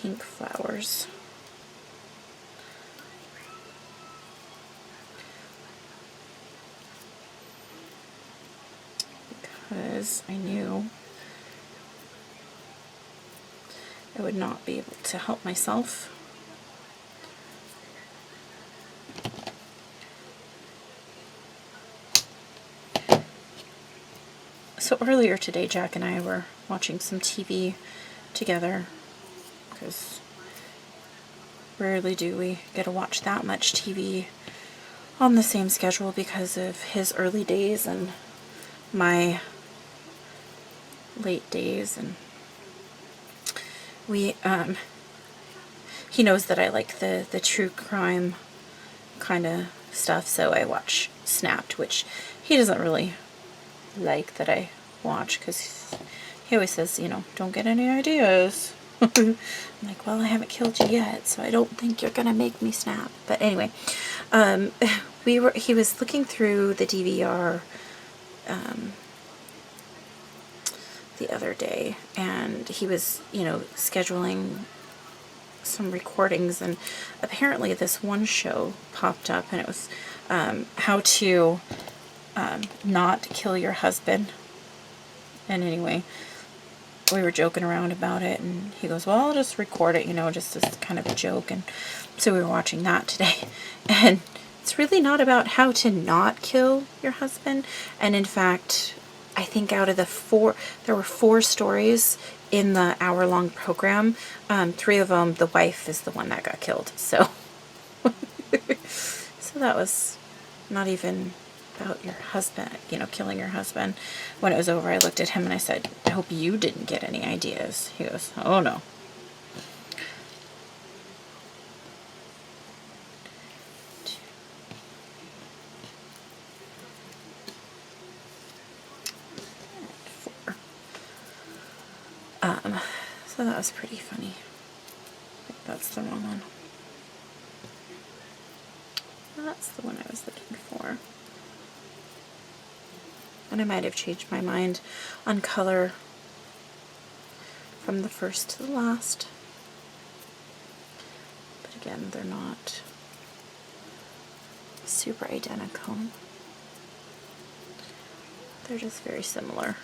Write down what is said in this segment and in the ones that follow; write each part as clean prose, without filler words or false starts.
pink flowers. Because I knew I would not be able to help myself. So earlier today, Jack and I were watching some TV together, because rarely do we get to watch that much TV on the same schedule because of his early days and my late days. And we he knows that I like the true crime kind of stuff, so I watch Snapped, which he doesn't really like that I watch, because he always says, you know, don't get any ideas. I'm like, well, I haven't killed you yet, so I don't think you're gonna make me snap. But anyway, he was looking through the DVR the other day, and he was, you know, scheduling some recordings, and apparently this one show popped up, and it was how to not kill your husband. And anyway, we were joking around about it, and he goes, well, I'll just record it, you know, just as kind of a joke. And so we were watching that today, and it's really not about how to not kill your husband. And in fact, I think out of there were 4 stories in the hour-long program. 3 of them, the wife is the one that got killed. So, so that was not even about your husband, you know, killing your husband. When it was over, I looked at him and I said, I hope you didn't get any ideas. He goes, oh no. So that was pretty funny. I think that's the wrong one. That's the one I was looking for. And I might have changed my mind on color from the first to the last. But again, they're not super identical. They're just very similar.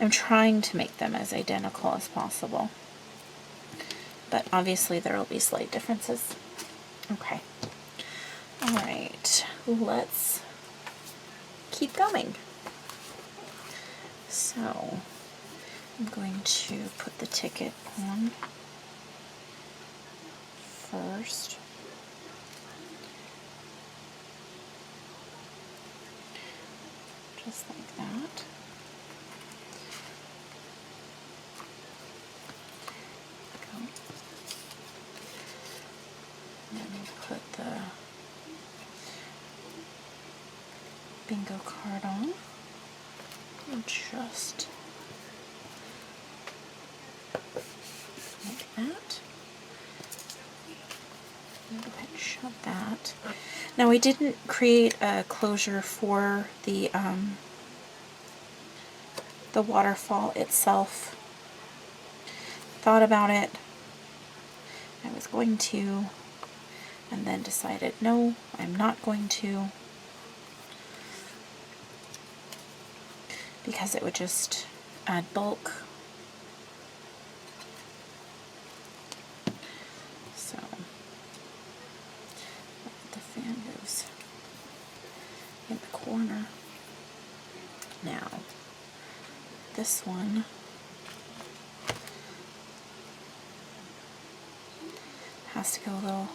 I'm trying to make them as identical as possible, but obviously there will be slight differences. Okay. All right, let's keep going. So I'm going to put the ticket on first. Just like that. And then we put the bingo card on. And just like that. And go ahead and shove that. Now, I didn't create a closure for the waterfall itself. Thought about it. I was going to, and then decided, no, I'm not going to, because it would just add bulk. So the fan goes in the corner. Now, this one has to go a little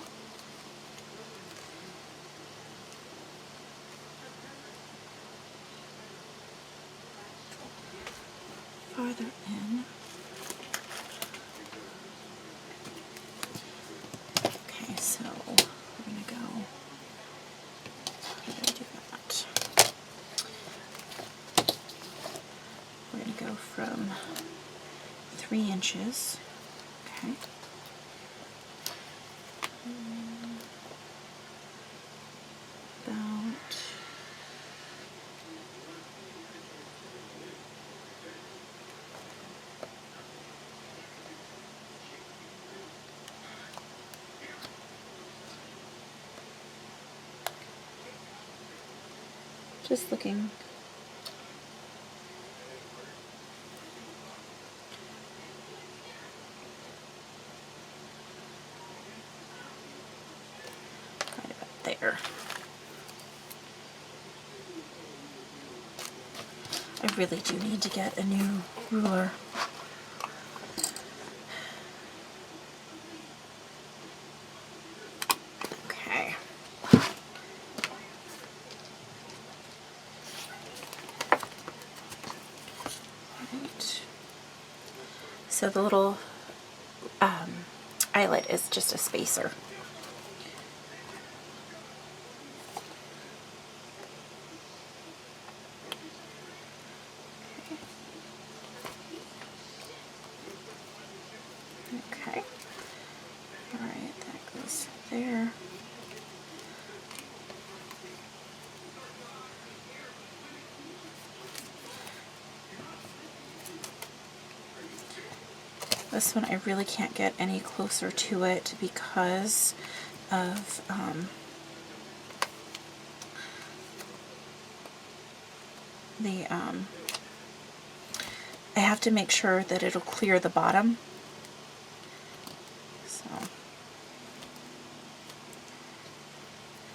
farther in. Okay, so we're going to go, how do I do that? We're going to go from 3 inches, okay, about Just looking. Right about there. I really do need to get a new ruler. Okay. Right. So the little eyelet is just a spacer. Okay. All right, that goes there. This one I really can't get any closer to it because of I have to make sure that it'll clear the bottom. So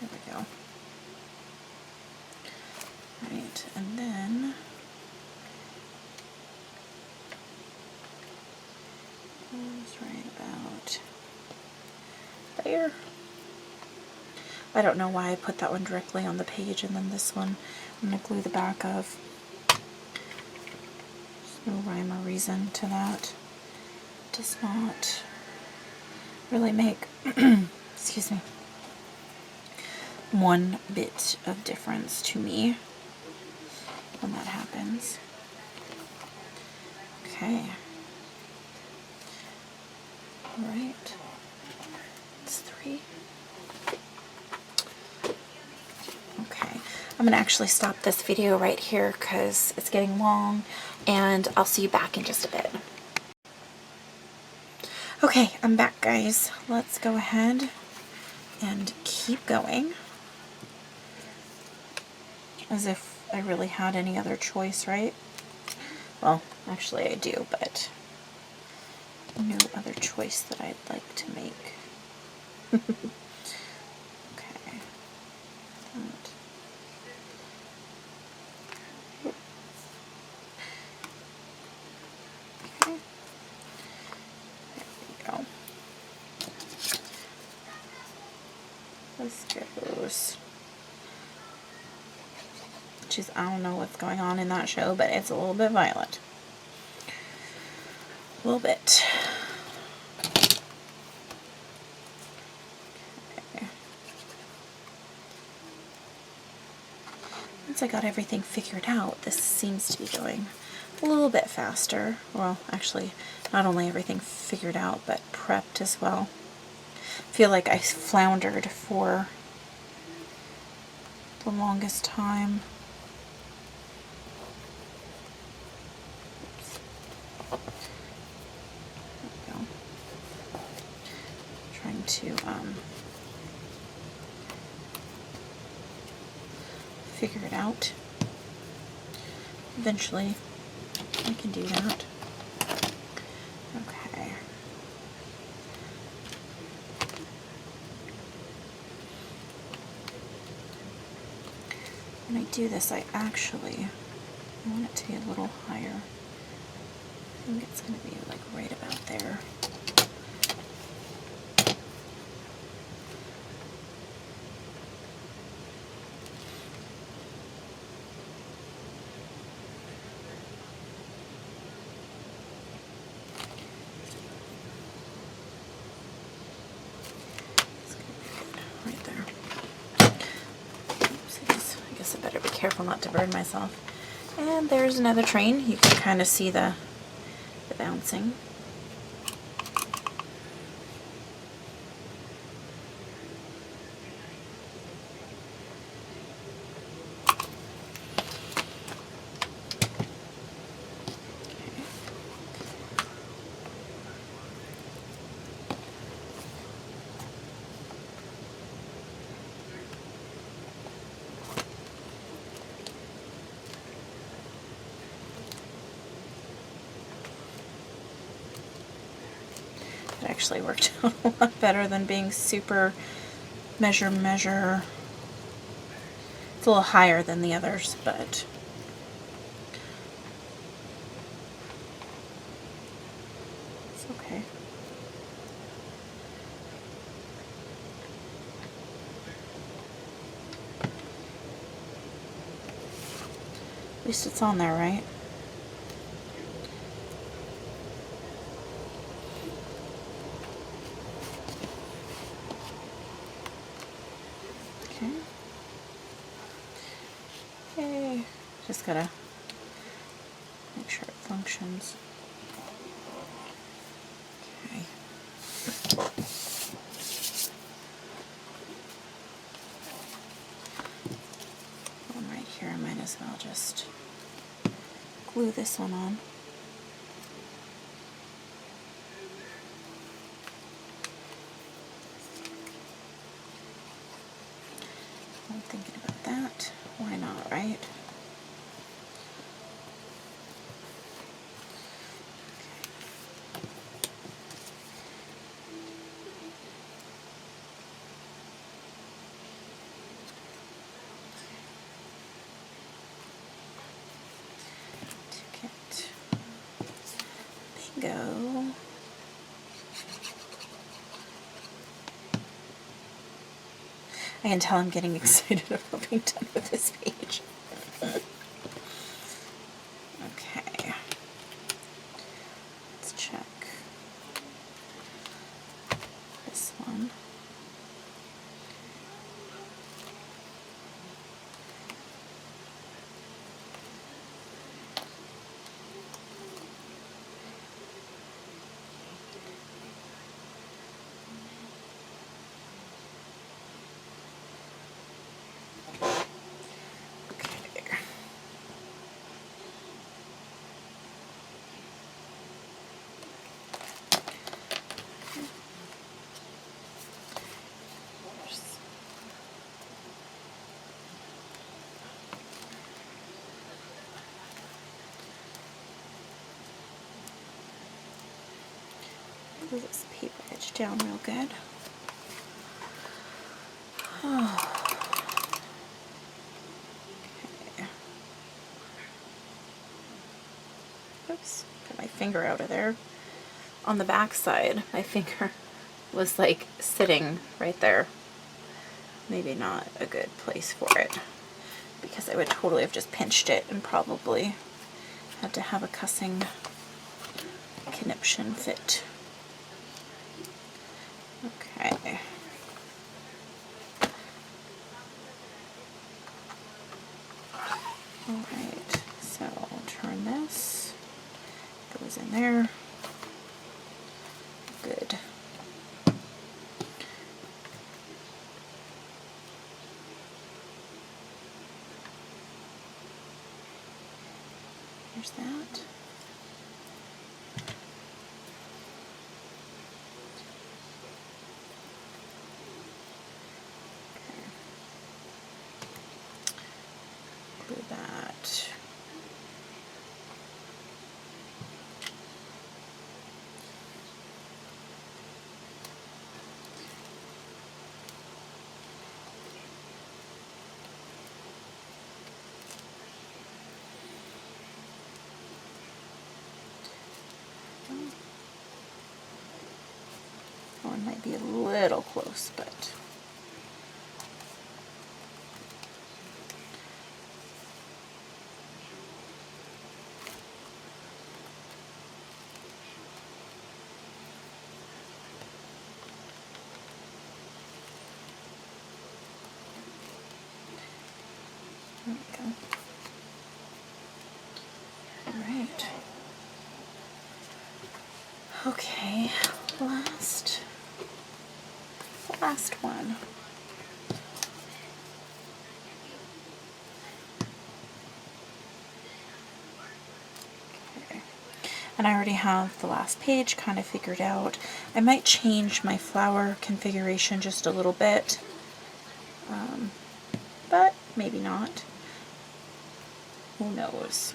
there we go. Right, and then goes right about there. I don't know why I put that one directly on the page and then this one I'm going to glue the back of. There's no rhyme or reason to that. It does not really make, excuse me, one bit of difference to me when that happens. Okay. All right. It's 3. Okay. I'm going to actually stop this video right here because it's getting long, and I'll see you back in just a bit. Okay, I'm back, guys. Let's go ahead and keep going. As if I really had any other choice, right? Well, actually I do, but no other choice that I'd like to make. Okay. That. Okay. There we go. This goes. Which I don't know what's going on in that show, but it's a little bit violent. A little bit. Okay. Once I got everything figured out, this seems to be going a little bit faster. Well, actually, not only everything figured out, but prepped as well. I feel like I floundered for the longest time. Trying to figure it out. Eventually I can do that. Okay. When I do this, I want it to be a little higher. I think it's going to be like right about there. Right there. Oopsies. I guess I better be careful not to burn myself. And there's another train. You can kind of see the bouncing. actually worked out a lot better than being super measure. It's a little higher than the others, but it's okay. At least it's on there, right? Okay. Yay. Just gotta make sure it functions. Okay. One right here, I might as well just glue this one on. I'm thinking about that. Why not, right? Ticket. Bingo. I can tell I'm getting excited about being done with this page. Okay. Let's check this one. Okay. Glue this paper edge down real good. Oh. Okay. Oops, got my finger out of there. On the back side, my finger was like sitting right there. Maybe not a good place for it, because I would totally have just pinched it and probably had to have a cussing conniption fit. Okay. Alright, so I'll turn this, goes in there. Good. There's that. Okay. Glue that. One might be a little close, but there we go. All right. Okay, last one. Okay. And I already have the last page kind of figured out. I might change my flower configuration just a little bit, but maybe not. Who knows?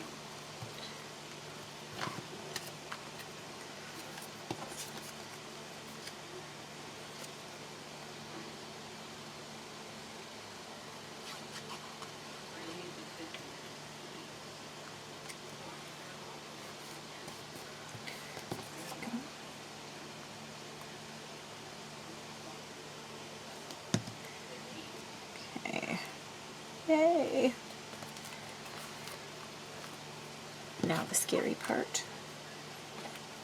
Now the scary part.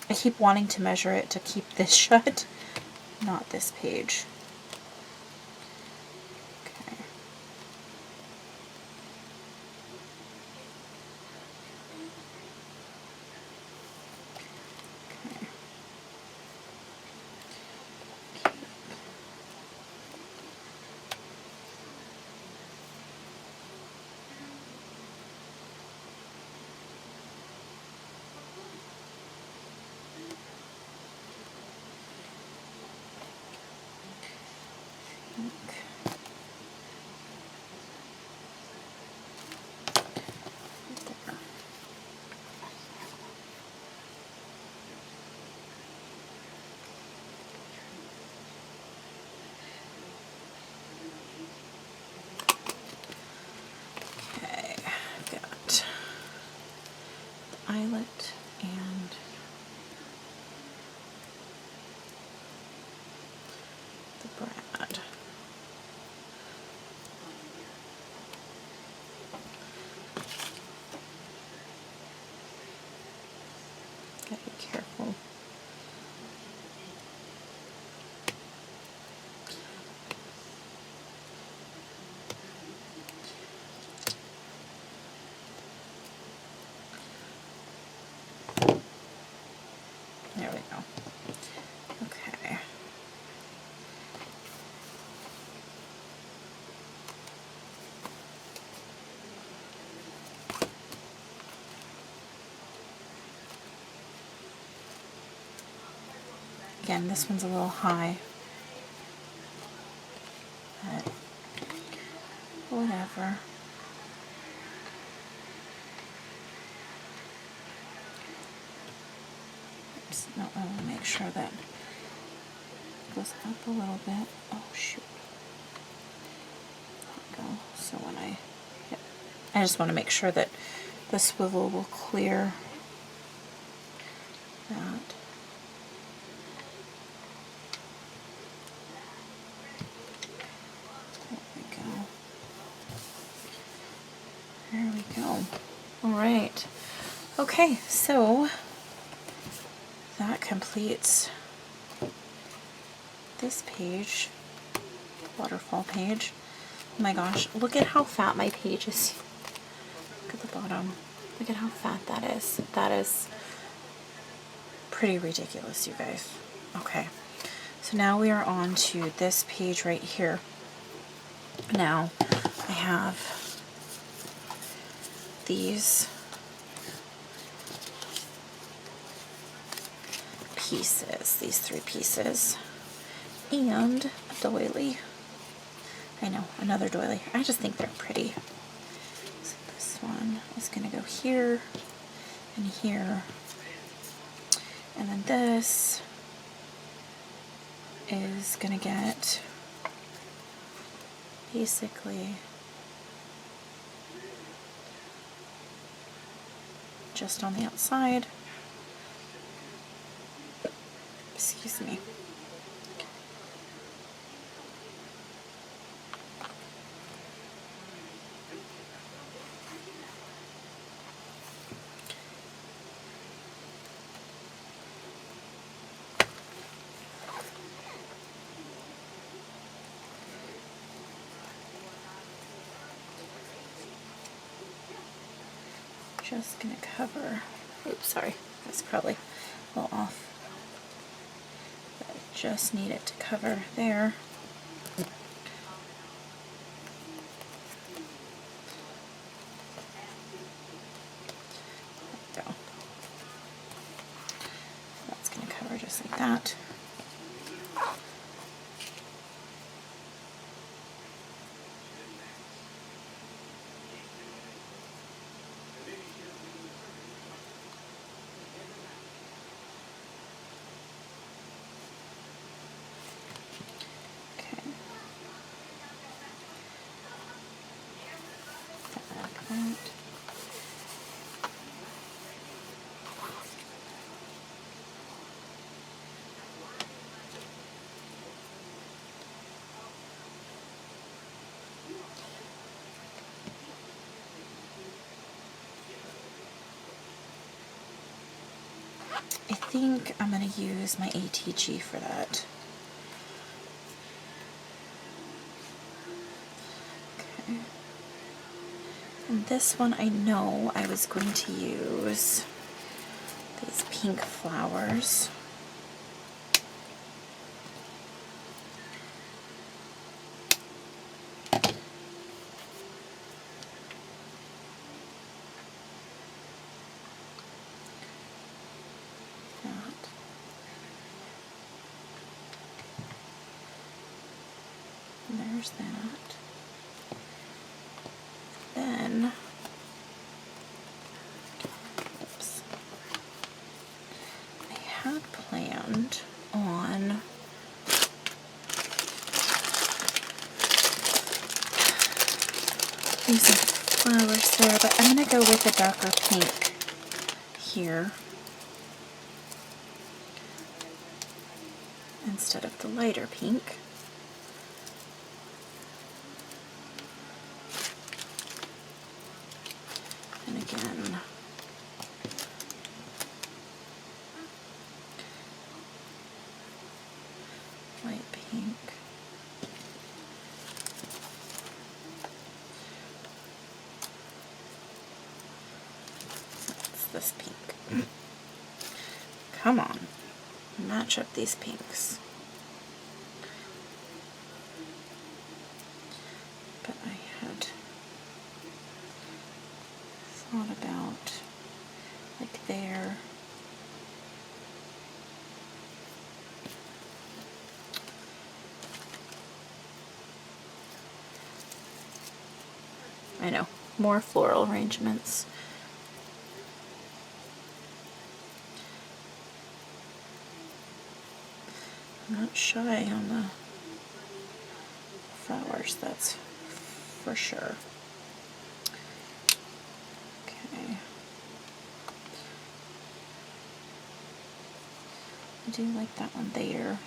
I keep wanting to measure it to keep this shut, not this page. Okay. Okay. Eyelet and the brad. Gotta be careful. There we go. Okay. Again, this one's a little high, but whatever. I want to make sure that it goes up a little bit. Oh shoot. There we go. So when I just want to make sure that the swivel will clear that. There we go. All right. Okay, so that completes this page, waterfall page. Oh my gosh, look at how fat my page is. Look at the bottom. Look at how fat that is. That is pretty ridiculous, you guys. Okay, so now we are on to this page right here. Now I have these pieces, these 3 pieces, and a doily. I know, another doily. I just think they're pretty. So this one is going to go here and here, and then this is going to get basically just on the outside. Excuse me. Just gonna cover, oops, sorry, that's probably a little off. But I just need it to cover there. There we go. That's gonna cover just like that. I think I'm going to use my ATG for that. Okay. And this one I know I was going to use these pink flowers. There's that. Then, oops, I had planned on using flowers there, but I'm going to go with a darker pink here instead of the lighter pink. And again, light pink. That's this pink. Come on, match up these pinks. But I had thought about like there. I know, more floral arrangements. I'm not shy on the flowers, that's for sure. Okay. I do like that one there.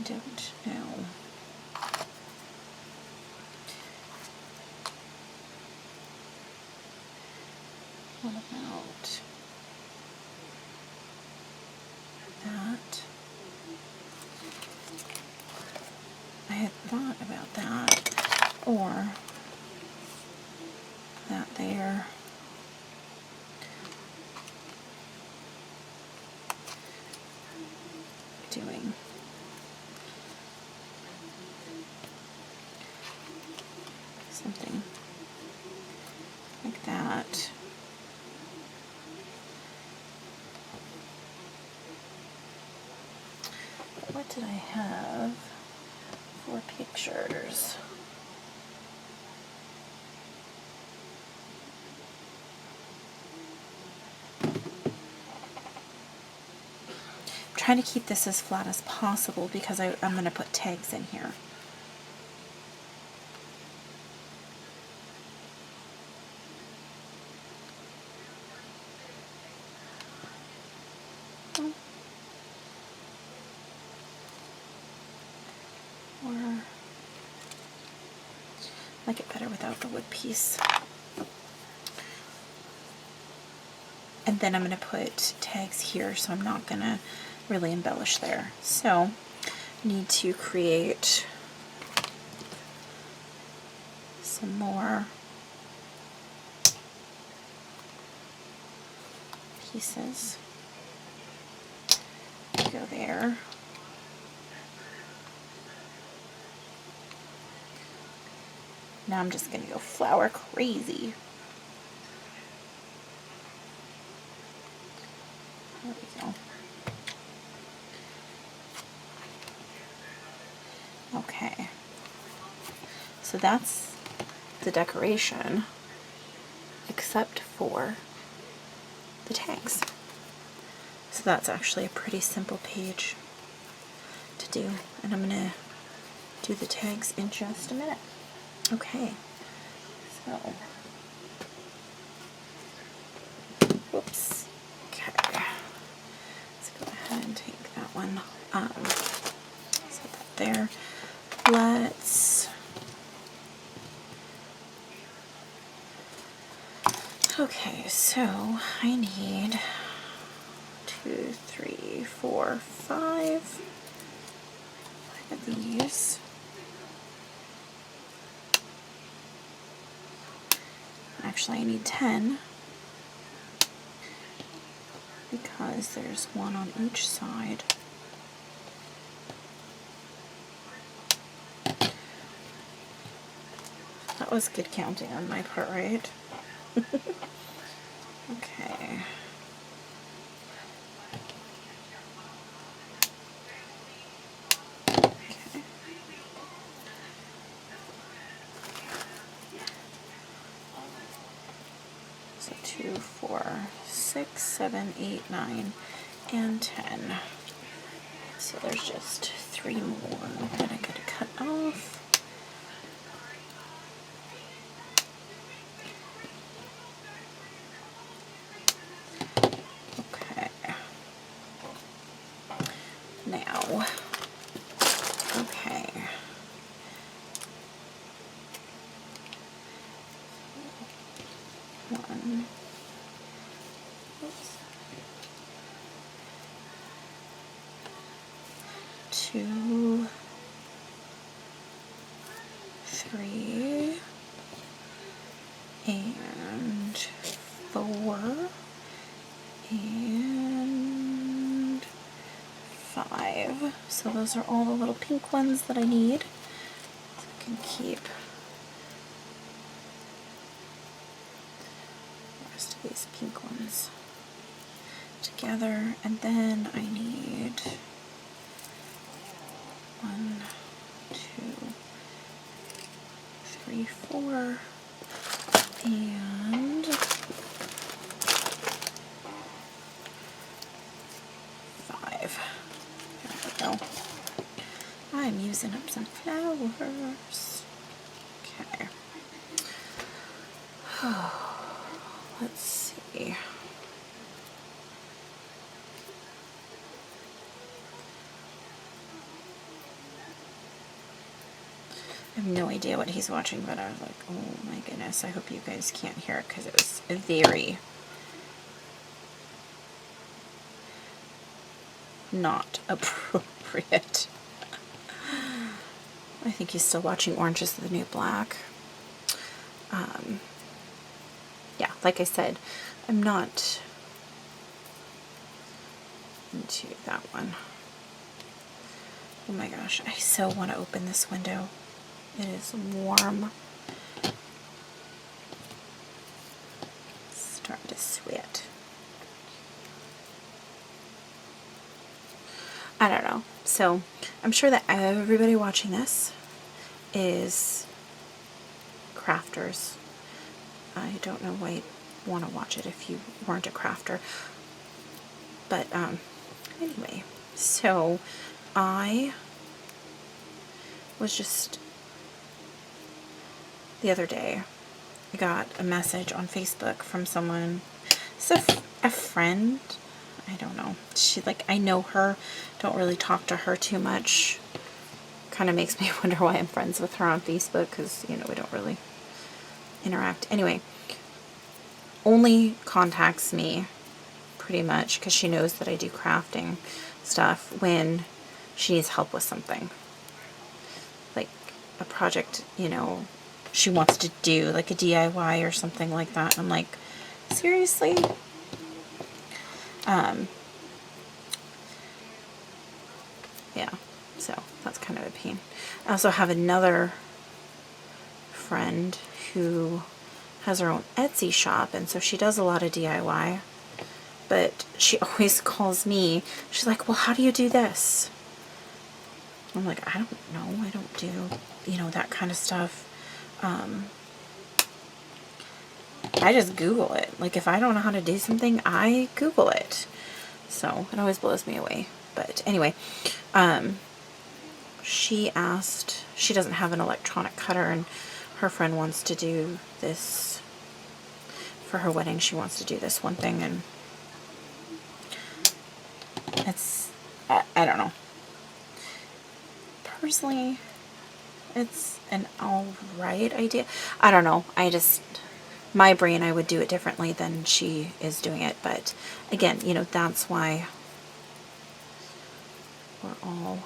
I don't know. What about that? I had thought about that, or that there. Doing something like that. What did I have for pictures? I'm trying to keep this as flat as possible because I'm going to put tags in here. Or I like it better without the wood piece. And then I'm going to put tags here, so I'm not going to really embellish there. So I need to create some more pieces. Go there. Now I'm just going to go flower crazy. There we go. Okay. So that's the decoration, except for the tags. So that's actually a pretty simple page to do. And I'm going to do the tags in just a minute. Okay, so, whoops, okay, let's go ahead and take that one, set that there. Let's Okay, so I need 2, 3, 4, 5 of these. Actually, I need 10 because there's one on each side. That was good counting on my part, right? Okay. Okay. So 2, 4, 6, 7, 8, 9, and 10. So there's just 3 more that I gotta cut off. Okay. Now, okay. One. Oops. 2, 3, and 4, and 5. So those are all the little pink ones that I need. So I can keep the rest of these pink ones together. And then I need 1, 2, 3, 4, and 5. There we go. I'm using up some flowers. Okay. Let's see. I have no idea what he's watching, but I was like, oh my goodness, I hope you guys can't hear it because it was very not appropriate. I think he's still watching Orange is the New Black. Yeah, like I said, I'm not into that one. Oh my gosh, I so want to open this window. It is warm. Starting to sweat. I don't know. So I'm sure that everybody watching this is crafters. I don't know why you'd want to watch it if you weren't a crafter. But anyway, so I was just, the other day, I got a message on Facebook from someone, so a friend, I don't know, she, like, I know her, don't really talk to her too much, kind of makes me wonder why I'm friends with her on Facebook, because, you know, we don't really interact. Anyway, only contacts me pretty much because she knows that I do crafting stuff when she needs help with something. Like a project, you know, she wants to do, like a DIY or something like that. I'm like, seriously? Yeah, so that's kind of a pain. I also have another friend who has her own Etsy shop, and so she does a lot of DIY, but she always calls me. She's like, well, how do you do this? I'm like, I don't know. I don't do, you know, that kind of stuff. I just Google it. Like, if I don't know how to do something, I Google it. So it always blows me away. But anyway, she asked, she doesn't have an electronic cutter, and her friend wants to do this for her wedding. She wants to do this one thing, and it's, I don't know. Personally, it's an alright idea. I don't know. I just, my brain, I would do it differently than she is doing it. But again, you know, that's why we're all,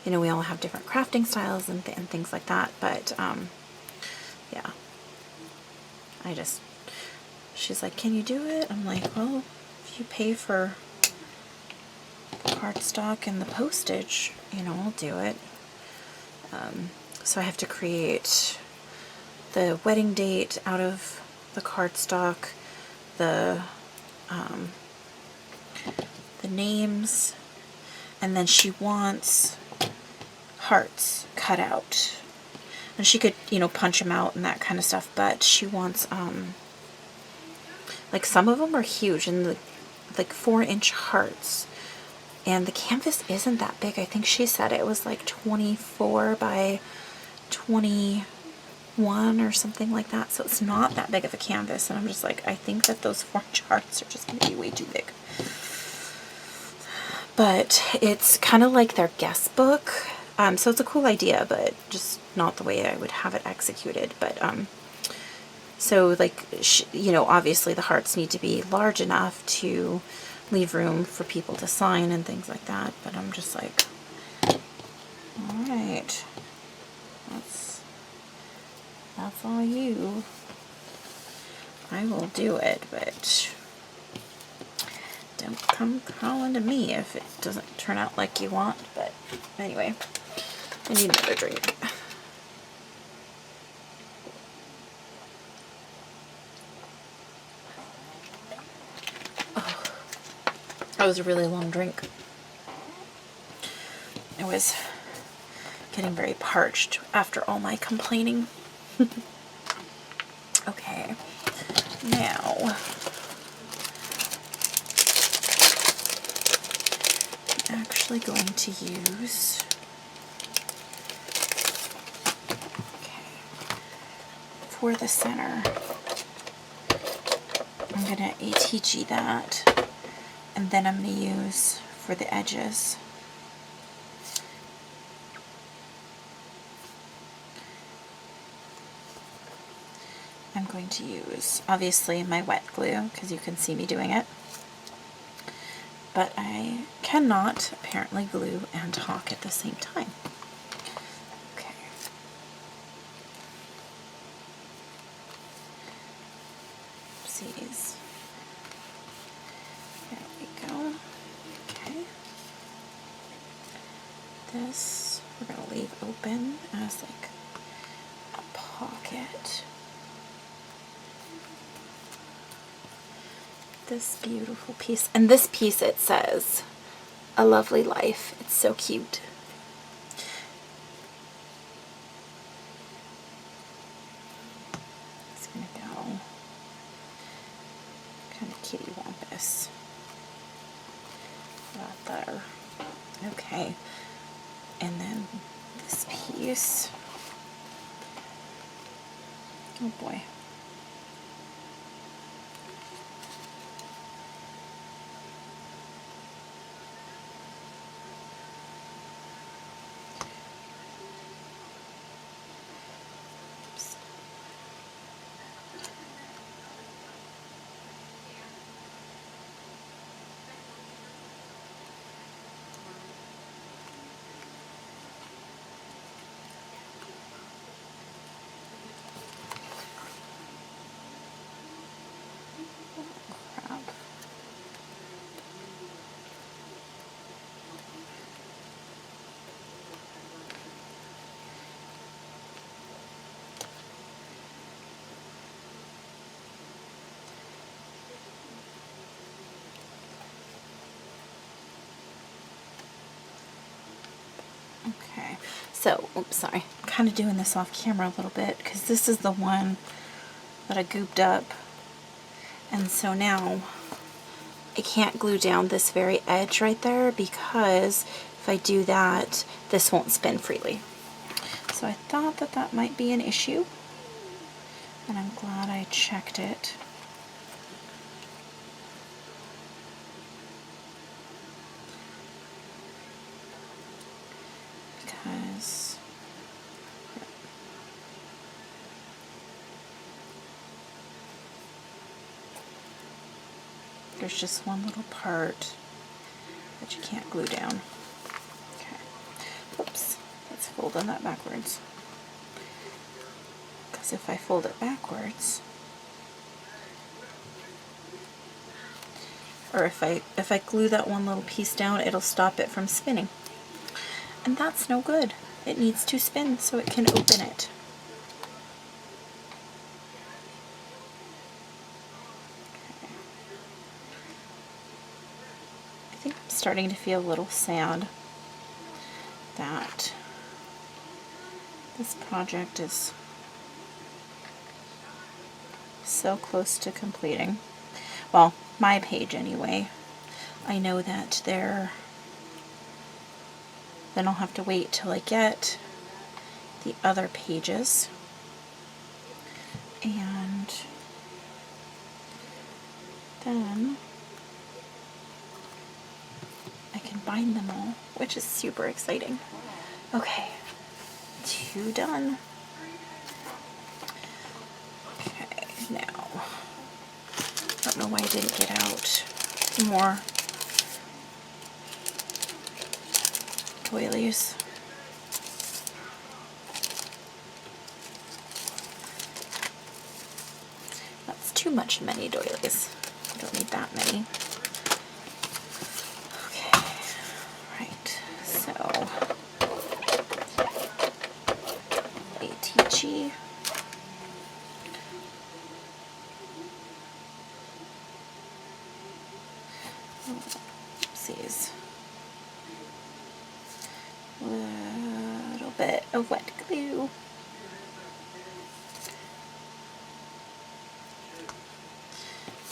you know, we all have different crafting styles and things like that. But yeah, she's like, can you do it? I'm like, well, if you pay for cardstock and the postage, you know, I'll do it. So I have to create the wedding date out of the cardstock, the names, and then she wants hearts cut out. And she could, you know, punch them out and that kind of stuff, but she wants, like some of them are huge and like 4-inch hearts. And the canvas isn't that big. I think she said it was like 24 by 21 or something like that. So it's not that big of a canvas. And I'm just like, I think that those 4-inch hearts are just going to be way too big. But it's kind of like their guest book. So it's a cool idea, but just not the way I would have it executed. But so like, you know, obviously the hearts need to be large enough to leave room for people to sign and things like that. But I'm just like, all right, that's all you. I will do it, but don't come calling to me if it doesn't turn out like you want. But anyway, I need another drink. Oh, that was a really long drink. I was getting very parched after all my complaining. Okay, now I'm actually going to use, okay, for the center, I'm going to ATG that, and then I'm going to use for the edges. I'm going to use, obviously, my wet glue, because you can see me doing it. But I cannot, apparently, glue and talk at the same time. Okay. Oopsies. There we go. Okay. This we're going to leave open as like a pocket. This beautiful piece, and this piece, it says a lovely life. It's so cute. It's gonna go kind of kitty wampus right there. Okay, and then this piece, oh boy. Okay, so, oops, sorry. I'm kind of doing this off camera a little bit because this is the one that I gooped up. And so now I can't glue down this very edge right there because if I do that, this won't spin freely. So I thought that that might be an issue, and I'm glad I checked it. Because there's just one little part that you can't glue down. Okay. Oops. Let's fold on that backwards. Because if I fold it backwards, or if I glue that one little piece down, it'll stop it from spinning. And that's no good. It needs to spin so it can open it. Okay. I think I'm starting to feel a little sad that this project is so close to completing. Well, my page anyway. I know that then I'll have to wait till I get the other pages, and then I can bind them all, which is super exciting. Okay, 2 done. Okay, now, I don't know why I didn't get out more doilies. That's too many doilies. I don't need that many. Okay, right, so ATG. Oopsies. Little bit of wet glue.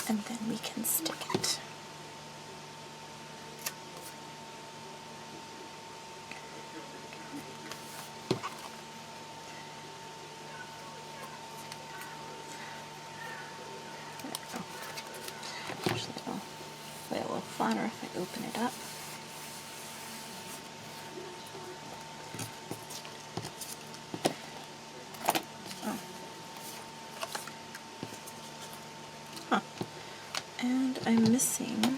And then we can stick it. Actually, it'll lay a little flatter if I open it up. And I'm missing,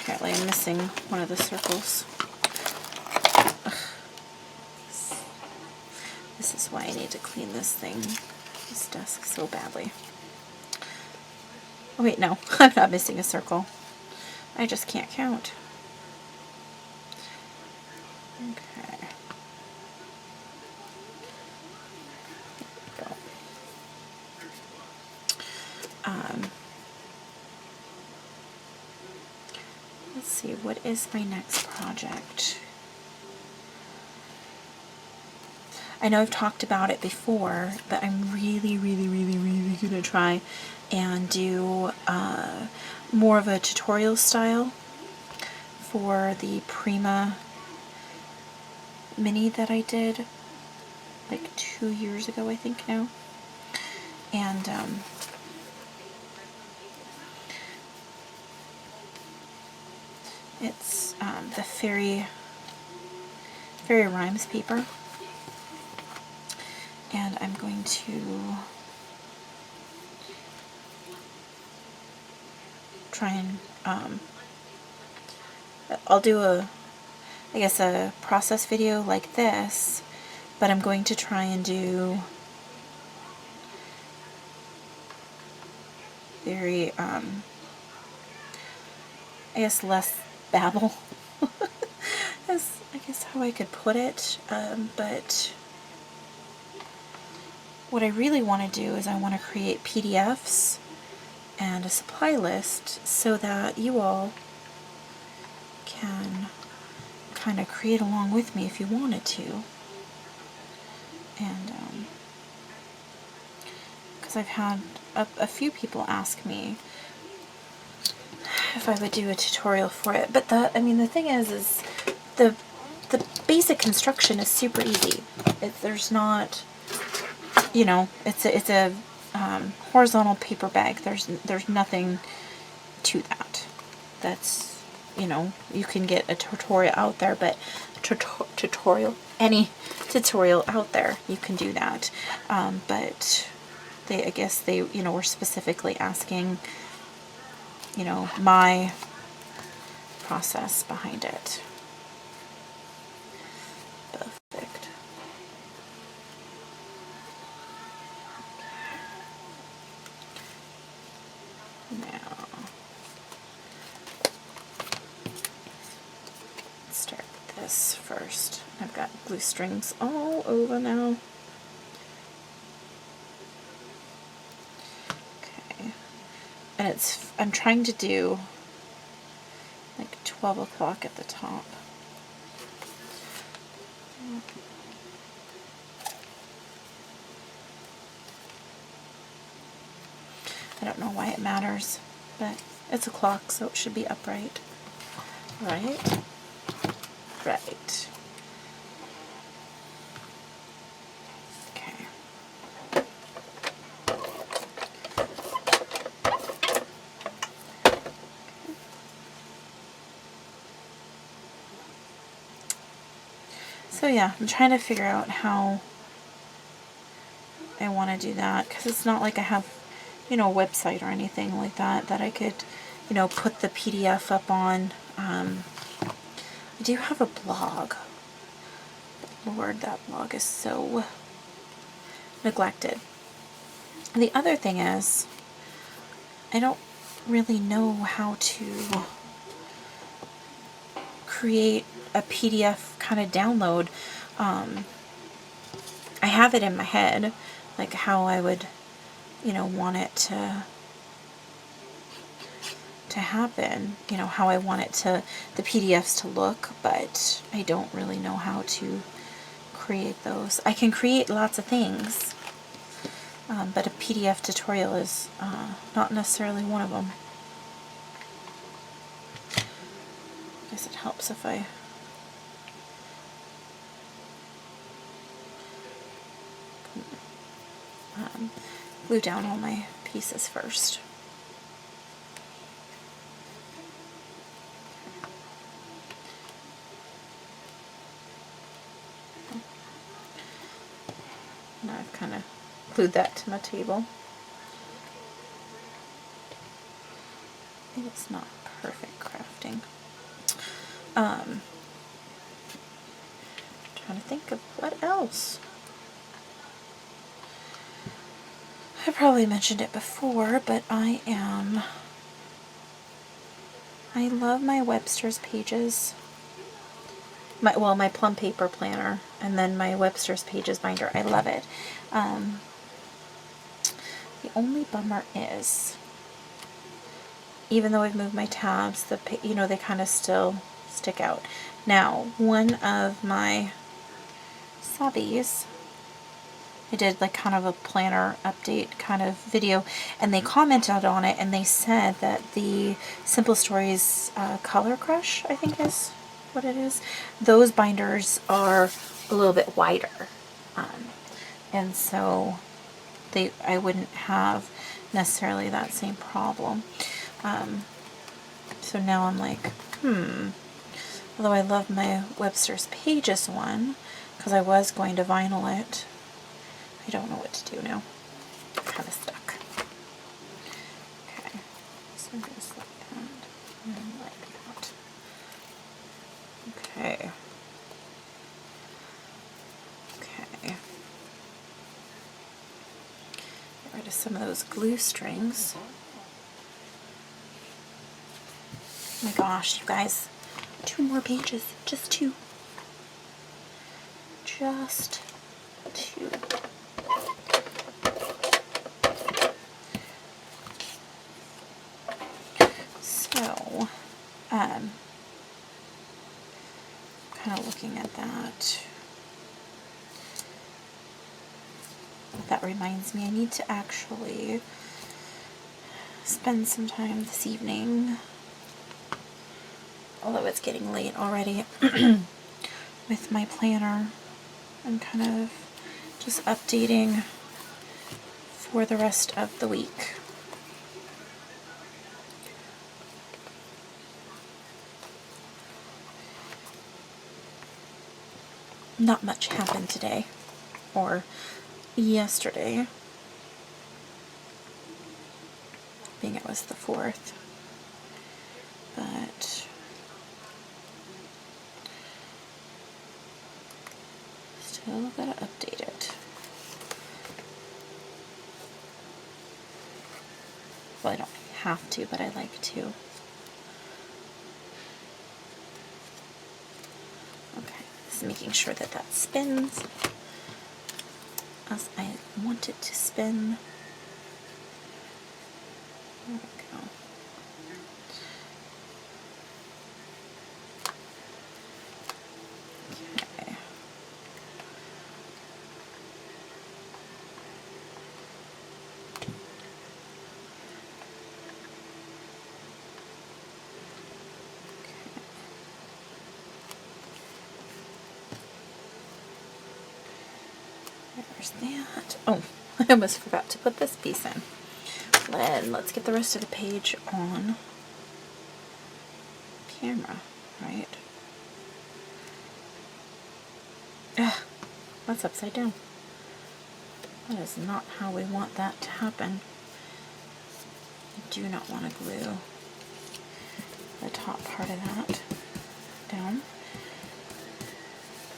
apparently I'm missing one of the circles. Ugh. This is why I need to clean this desk so badly. Oh wait, no, I'm not missing a circle. I just can't count. Okay. There we go. Let's see, what is my next project? I know I've talked about it before, but I'm really gonna try and do more of a tutorial style for the Prima mini that I did like 2 years ago, I think now. And it's the fairy rhymes paper, and I'm going to try and I'll do I guess a process video like this, but I'm going to try and do very I guess less babble. That's I guess how I could put it, but what I really want to do is I want to create PDFs and a supply list so that you all can kind of create along with me if you wanted to. And because I've had a few people ask me if I would do a tutorial for it, but the thing is the basic construction is super easy. There's not, you know, it's a horizontal paper bag. There's nothing to that. That's, you know, you can get a tutorial out there, but any tutorial out there, you can do that. But I guess they, you know, were specifically asking, you know, my process behind it. Perfect. Now, let's start with this first. I've got glue strings all over now. Okay. And I'm trying to do like 12 o'clock at the top. I don't know why it matters, but it's a clock, so it should be upright. Right? Right. Okay. So yeah, I'm trying to figure out how I want to do that, because it's not like I have, you know, a website or anything like that that I could, you know, put the PDF up on. I do have a blog. Lord, that blog is so neglected. And the other thing is, I don't really know how to create a PDF kind of download. I have it in my head, like how I would, you know, want it to happen, you know, how I want it to, the PDFs to look, but I don't really know how to create those. I can create lots of things, but a PDF tutorial is not necessarily one of them. I guess it helps if I glue down all my pieces first. Now I've kind of glued that to my table. It's not perfect crafting. Trying to think of what else. I probably mentioned it before, but I love my Webster's Pages. My plum paper planner, and then my Webster's Pages binder. I love it. The only bummer is, even though I've moved my tabs, you know, they kind of still stick out. Now, one of my subbies, I did like kind of a planner update kind of video, and they commented on it, and they said that the Simple Stories Color Crush, I think is what it is, those binders are a little bit wider, and so I wouldn't have necessarily that same problem. So now I'm like, although I love my Webster's Pages one, because I was going to vinyl it, I don't know what to do now. I'm kind of stuck. Okay, so just like that, and like that. Okay. Okay. Get rid of some of those glue strings. Oh my gosh, you guys. 2 more pages. Just 2. Just 2. So, kind of looking at that. That reminds me, I need to actually spend some time this evening, although it's getting late already, with my planner and kind of just updating for the rest of the week. Not much happened today or yesterday. hoping it was the 4th, but still gotta update it. Well, I don't have to, but I like to. Okay, just making sure that that spins as I want it to spin. There we go. Okay. There's that. Oh, I almost forgot to put this piece in. Then let's get the rest of the page on camera, right? Ugh, that's upside down. That is not how we want that to happen. I do not want to glue the top part of that down.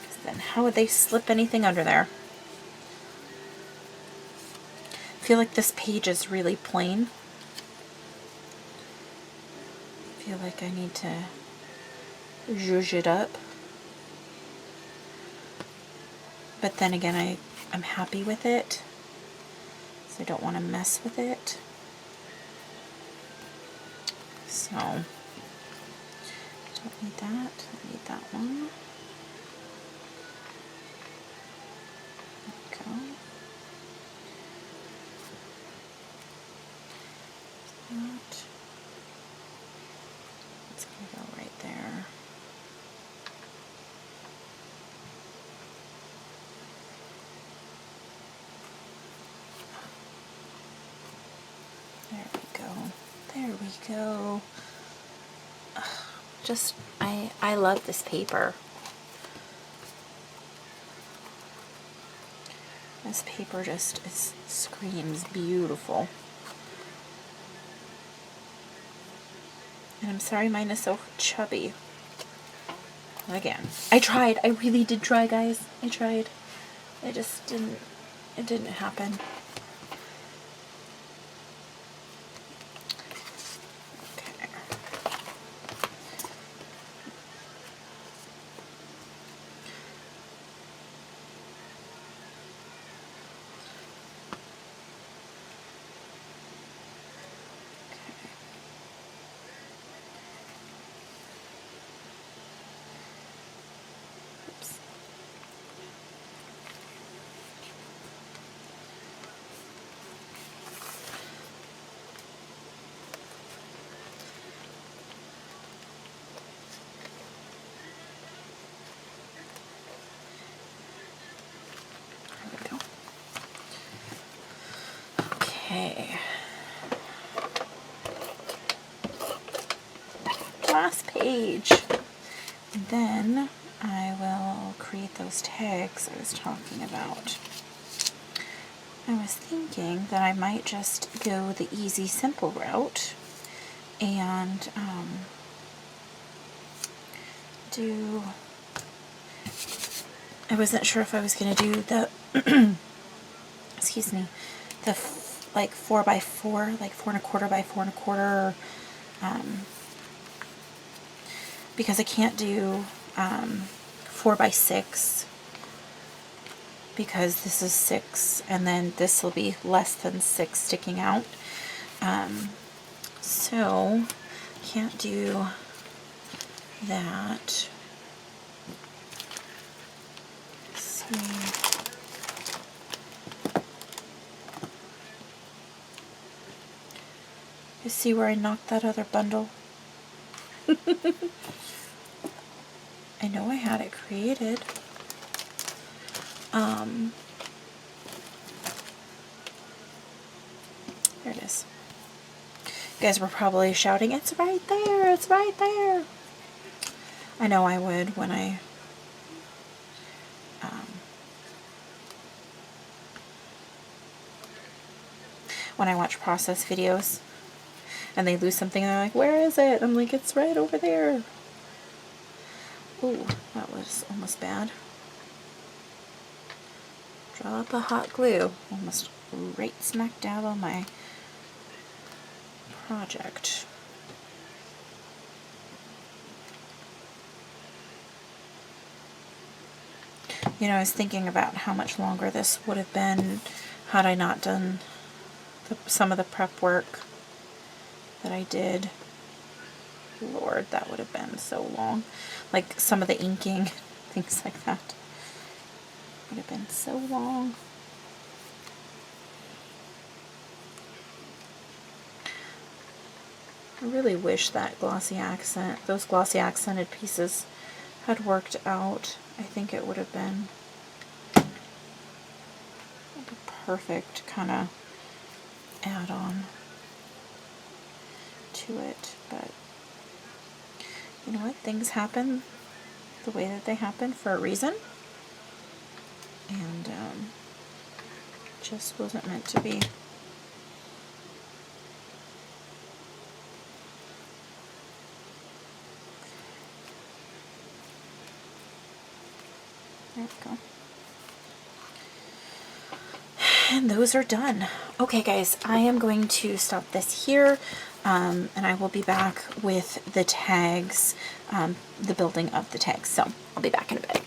Because then how would they slip anything under there? I feel like this page is really plain. I feel like I need to zhuzh it up. But then again, I'm happy with it, so I don't want to mess with it. So, don't need that. I need that one. There we go. That. It's going to go right there. There we go. There we go. Just, I love this paper. This paper just screams beautiful. And I'm sorry mine is so chubby. Again, I tried. I really did try, guys. I tried. It just didn't, it didn't happen. Okay. Oops. There we go. Okay. Last page. And then I will create those tags I was talking about. I was thinking that I might just go the easy, simple route and I wasn't sure if I was going to do the, excuse me, the like 4x4, like 4¼ by 4¼ because I can't do 4x6 because this is 6 and then this will be less than 6 sticking out. So can't do that. Let's see. You see where I knocked that other bundle? I know I had it created. There it is. You guys were probably shouting, "It's right there! It's right there!" I know I would when I watch process videos. and they lose something and they're like, where is it? I'm like, it's right over there. Ooh, that was almost bad. Drop a hot glue. Almost right smack dab on my project. You know, I was thinking about how much longer this would have been had I not done some of the prep work that I did. Lord, that would have been so long. Like some of the inking, things like that. Would have been so long. I really wish that glossy accent, those glossy accented pieces had worked out. I think it would have been like a perfect kind of add-on to it, but you know what? Things happen the way that they happen for a reason, and just wasn't meant to be. There we go. And those are done. Okay guys, I am going to stop this here, and I will be back with the tags, the building of the tags. So I'll be back in a bit.